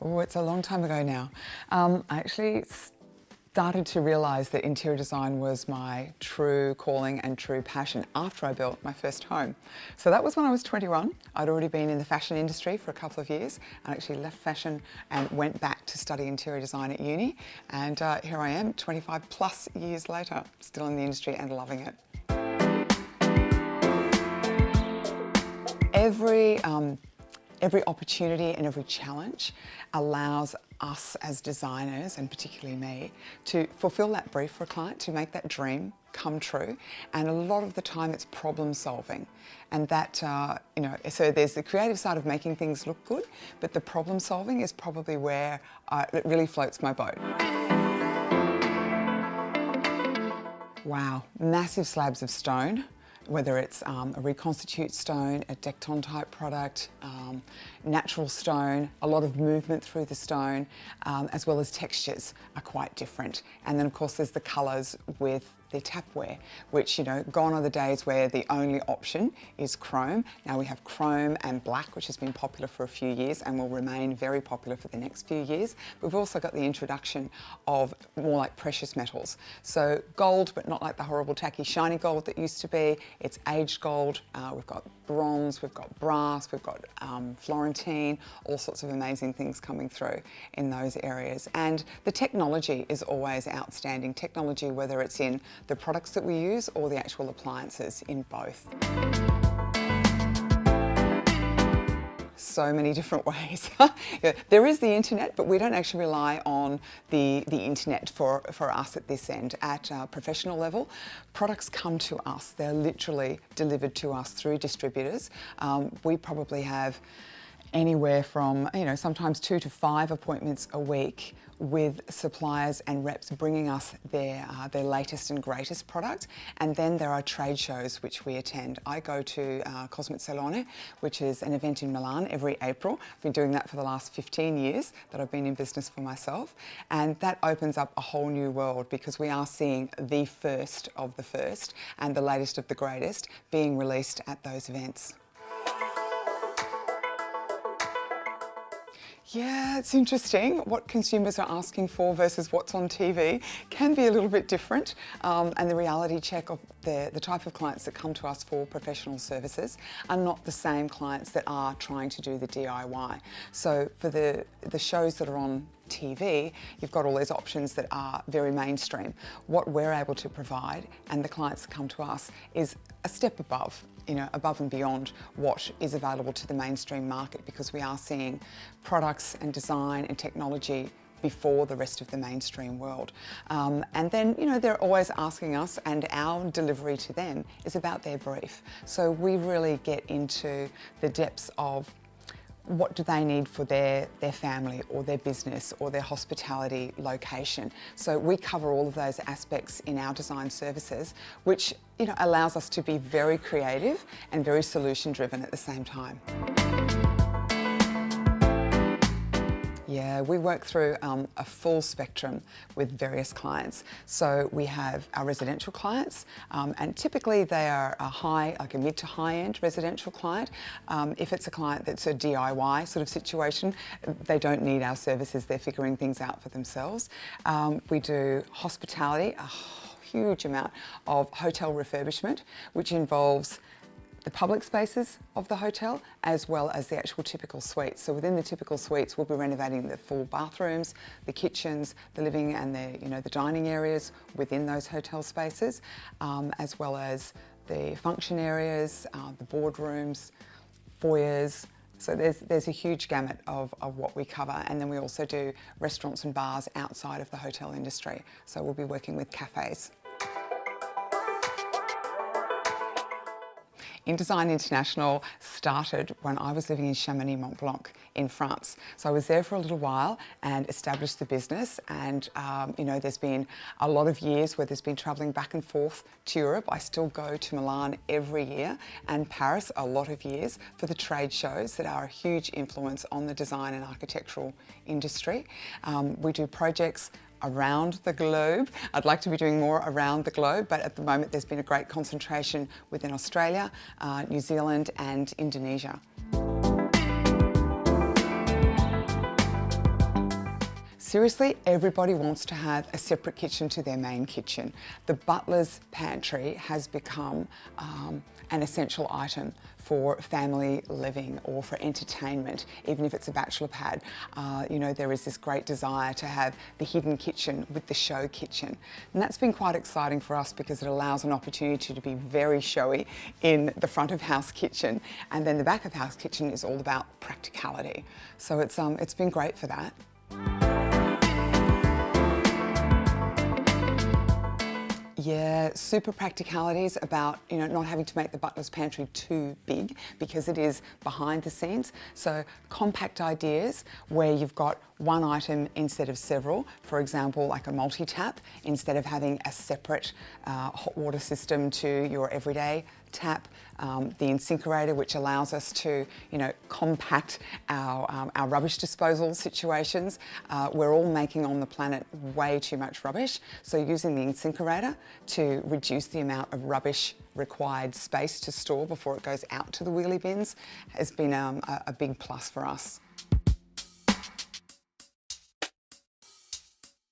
Oh, it's a long time ago now. I actually started to realise that interior design was my true calling and true passion after I built my first home. So that was when I was 21. I'd already been in the fashion industry for a couple of years. I actually left fashion and went back to study interior design at uni. And here I am, 25 plus years later, still in the industry and loving it. Every opportunity and every challenge allows us as designers, and particularly me, to fulfill that brief for a client, to make that dream come true. And a lot of the time it's problem solving. And that, so there's the creative side of making things look good, but the problem solving is probably where it really floats my boat. Wow, massive slabs of stone. Whether it's a reconstitute stone, a Decton type product, natural stone, a lot of movement through the stone, as well as textures are quite different. And then of course there's the colours with the tapware, which, gone are the days where the only option is chrome. Now we have chrome and black, which has been popular for a few years and will remain very popular for the next few years. We've also got the introduction of more like precious metals. So gold, but not like the horrible tacky shiny gold that used to be. It's aged gold. We've got bronze, we've got brass, we've got Florentine, all sorts of amazing things coming through in those areas. And the technology is always outstanding. Technology, whether it's in the products that we use or the actual appliances, in both. So many different ways. There is the internet, but we don't actually rely on the internet for us at this end. At a professional level, products come to us. They're literally delivered to us through distributors. We probably have anywhere from, sometimes 2 to 5 appointments a week with suppliers and reps bringing us their latest and greatest product. And then there are trade shows which we attend. I go to Cosmet Salone, which is an event in Milan every April. I've been doing that for the last 15 years that I've been in business for myself. And that opens up a whole new world because we are seeing the first of the first and the latest of the greatest being released at those events. Yeah, it's interesting. What consumers are asking for versus what's on TV can be a little bit different. And the reality check of the type of clients that come to us for professional services are not the same clients that are trying to do the DIY. So for the shows that are on TV, you've got all these options that are very mainstream. What we're able to provide, and the clients that come to us, is a step above. Above and beyond what is available to the mainstream market, because we are seeing products and design and technology before the rest of the mainstream world. And then, they're always asking us, and our delivery to them is about their brief. So we really get into the depths of what do they need for their family or their business or their hospitality location. So we cover all of those aspects in our design services, which allows us to be very creative and very solution driven at the same time. Yeah, we work through a full spectrum with various clients. So we have our residential clients, and typically they are a mid to high end residential client. If it's a client that's a DIY sort of situation, they don't need our services, they're figuring things out for themselves. We do hospitality, a huge amount of hotel refurbishment, which involves the public spaces of the hotel as well as the actual typical suites. So within the typical suites, we'll be renovating the full bathrooms, the kitchens, the living and the dining areas within those hotel spaces, as well as the function areas, the boardrooms, foyers. So there's a huge gamut of what we cover. And then we also do restaurants and bars outside of the hotel industry. So we'll be working with cafes. Indesign International started when I was living in Chamonix-Mont-Blanc in France. So I was there for a little while and established the business. And there's been a lot of years where there's been travelling back and forth to Europe. I still go to Milan every year, and Paris a lot of years for the trade shows that are a huge influence on the design and architectural industry. We do projects around the globe. I'd like to be doing more around the globe, but at the moment there's been a great concentration within Australia, New Zealand and Indonesia. Seriously, everybody wants to have a separate kitchen to their main kitchen. The butler's pantry has become an essential item for family living or for entertainment, even if it's a bachelor pad. You know, there is this great desire to have the hidden kitchen with the show kitchen. And that's been quite exciting for us because it allows an opportunity to be very showy in the front of house kitchen, and then the back of house kitchen is all about practicality. So it's been great for that. Yeah, super practicalities about, you know, not having to make the butler's pantry too big because it is behind the scenes. So compact ideas where you've got one item instead of several. For example, like a multi-tap, instead of having a separate hot water system to your everyday tap. The incinerator, which allows us to, you know, compact our rubbish disposal situations. We're all making on the planet way too much rubbish, so using the incinerator to reduce the amount of rubbish required space to store before it goes out to the wheelie bins has been a big plus for us.